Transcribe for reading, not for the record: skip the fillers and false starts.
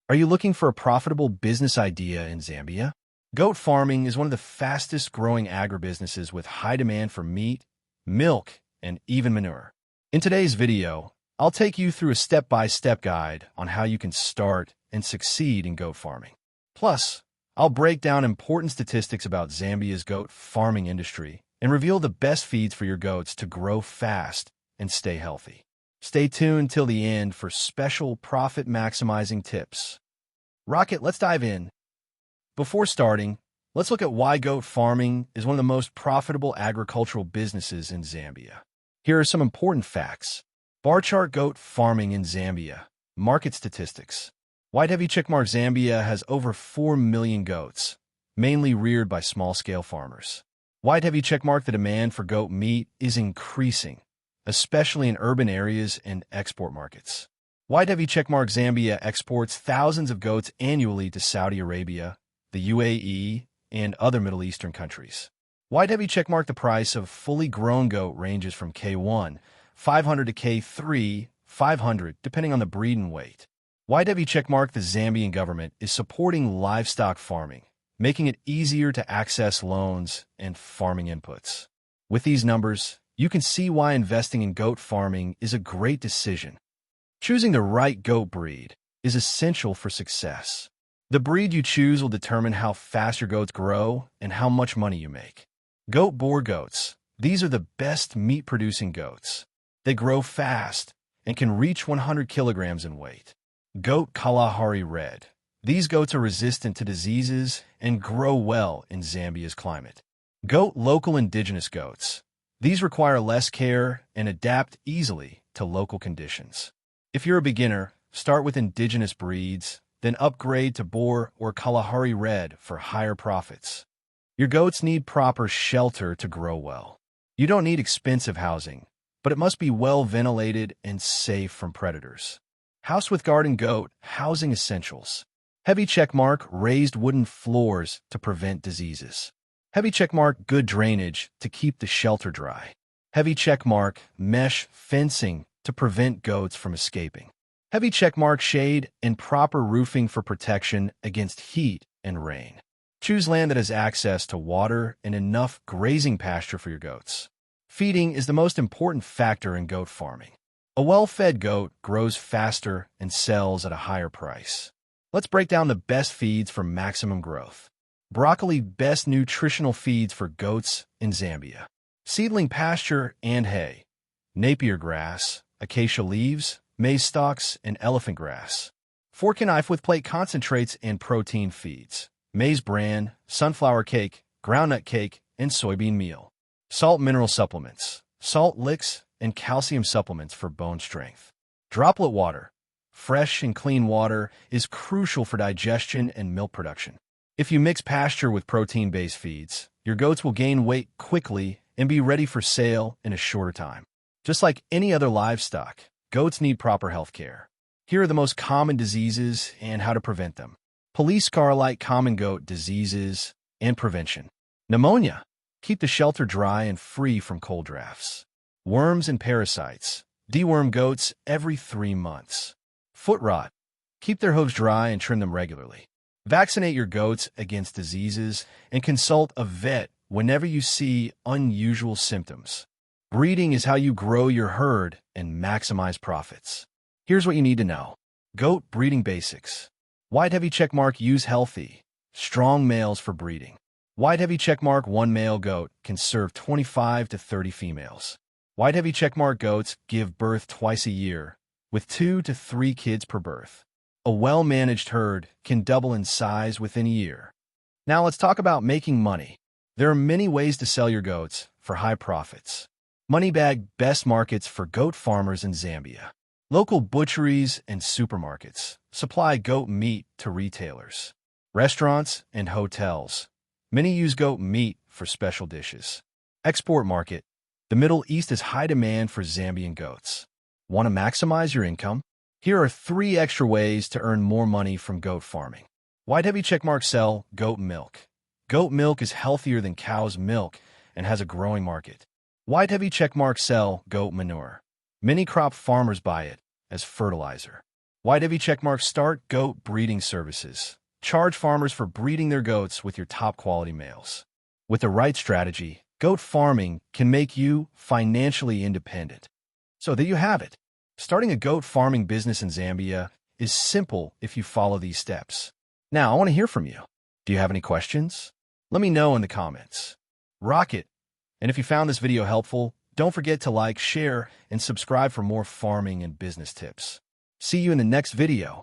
Are you looking for a profitable business idea in Zambia? Goat farming is one of the fastest growing agribusinesses with high demand for meat, milk, and even manure. In today's video, I'll take you through a step-by-step guide on how you can start and succeed in goat farming. Plus, I'll break down important statistics about Zambia's goat farming industry and reveal the best feeds for your goats to grow fast and stay healthy. Stay tuned till the end for special profit-maximizing tips. Rocket, let's dive in. Before starting, let's look at why goat farming is one of the most profitable agricultural businesses in Zambia. Here are some important facts. Bar chart: goat farming in Zambia. Market statistics. White heavy checkmark: Zambia has over 4 million goats, mainly reared by small-scale farmers. White heavy checkmark: the demand for goat meat is increasing, especially in urban areas and export markets. White heavy checkmark: Zambia exports thousands of goats annually to Saudi Arabia, the UAE, and other Middle Eastern countries. White heavy checkmark: the price of fully grown goat ranges from K1, 500 to K3, 500, depending on the breed and weight. White heavy checkmark: the Zambian government is supporting livestock farming, making it easier to access loans and farming inputs. With these numbers, you can see why investing in goat farming is a great decision. Choosing the right goat breed is essential for success. The breed you choose will determine how fast your goats grow and how much money you make. Goat Boer goats. These are the best meat-producing goats. They grow fast and can reach 100 kilograms in weight. Goat Kalahari Red. These goats are resistant to diseases and grow well in Zambia's climate. Goat Local Indigenous goats. These require less care and adapt easily to local conditions. If you're a beginner, start with indigenous breeds, then upgrade to Boer or Kalahari Red for higher profits. Your goats need proper shelter to grow well. You don't need expensive housing, but it must be well ventilated and safe from predators. House with garden goat housing essentials. Heavy checkmark: raised wooden floors to prevent diseases. Heavy checkmark: good drainage to keep the shelter dry. Heavy checkmark: mesh fencing to prevent goats from escaping. Heavy checkmark: shade and proper roofing for protection against heat and rain. Choose land that has access to water and enough grazing pasture for your goats. Feeding is the most important factor in goat farming. A well-fed goat grows faster and sells at a higher price. Let's break down the best feeds for maximum growth. Broccoli: best nutritional feeds for goats in Zambia. Seedling pasture and hay. Napier grass, acacia leaves, maize stalks, and elephant grass. Fork and knife with plate concentrates and protein feeds. Maize bran, sunflower cake, groundnut cake, and soybean meal. Salt mineral supplements. Salt licks and calcium supplements for bone strength. Droplet water. Fresh and clean water is crucial for digestion and milk production. If you mix pasture with protein-based feeds, your goats will gain weight quickly and be ready for sale in a shorter time. Just like any other livestock, goats need proper health care. Here are the most common diseases and how to prevent them. Police scar-like common goat diseases and prevention. Pneumonia. Keep the shelter dry and free from cold drafts. Worms and parasites. Deworm goats every 3 months. Foot rot. Keep their hooves dry and trim them regularly. Vaccinate your goats against diseases and consult a vet whenever you see unusual symptoms. Breeding is how you grow your herd and maximize profits. Here's what you need to know. Goat breeding basics. White heavy checkmark: use healthy, strong males for breeding. White heavy checkmark: one male goat can serve 25 to 30 females. White heavy checkmark goats give birth twice a year, with 2 to 3 kids per birth. A well-managed herd can double in size within a year. Now let's talk about making money. There are many ways to sell your goats for high profits. Money bag: best markets for goat farmers in Zambia. Local butcheries and supermarkets supply goat meat to retailers. Restaurants and hotels. Many use goat meat for special dishes. Export market. The Middle East has high demand for Zambian goats. Want to maximize your income? Here are 3 extra ways to earn more money from goat farming. White heavy checkmark: sell goat milk. Goat milk is healthier than cow's milk and has a growing market. White heavy checkmark: sell goat manure. Many crop farmers buy it as fertilizer. YW checkmark start goat breeding services. Charge farmers for breeding their goats with your top quality males. With the right strategy, goat farming can make you financially independent. So there you have it. Starting a goat farming business in Zambia is simple if you follow these steps. Now, I want to hear from you. Do you have any questions? Let me know in the comments. Rock it! And if you found this video helpful, don't forget to like, share, and subscribe for more farming and business tips. See you in the next video.